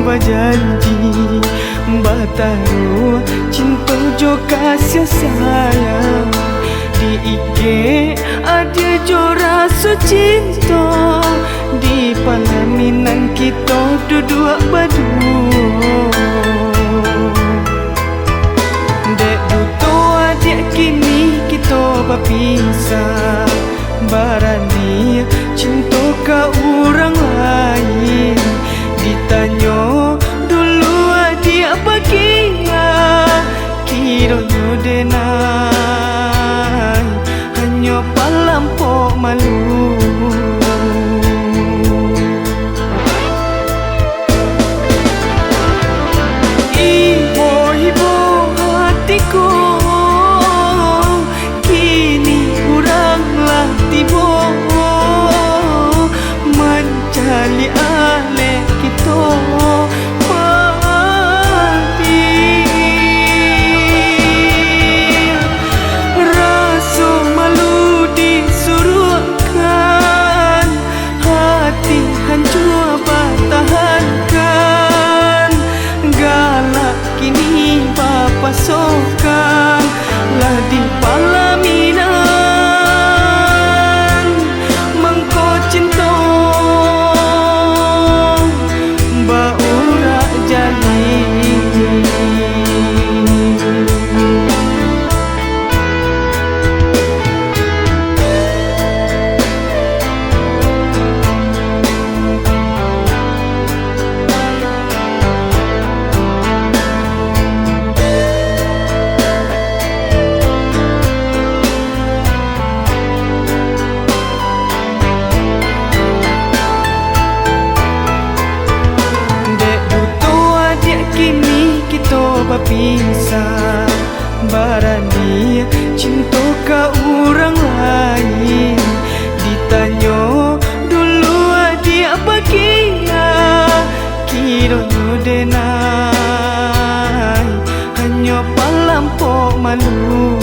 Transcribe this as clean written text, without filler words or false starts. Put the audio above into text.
berjanji bataru cinta jo kasih sayang. Di IG ada jo rasa cinta, di palaminan kita duduk berdua. Dek duto adik kini kita berpisah, barani cinta ke orang lain. Ditanya dulu adik apa kiranya denai hanya palampok malu. Ibu hatiku kini uranglah tiba mencari alih kita mati. Rasa malu disuruhkan, hati hancur bertahankan. Galak kini berpasokan lah di palaminan. Mengko cinta baurak jali. Kini kita berpisah, barani cinta ke orang lain. Ditanya dulu adik apa kiranya denai hanya palampok malu.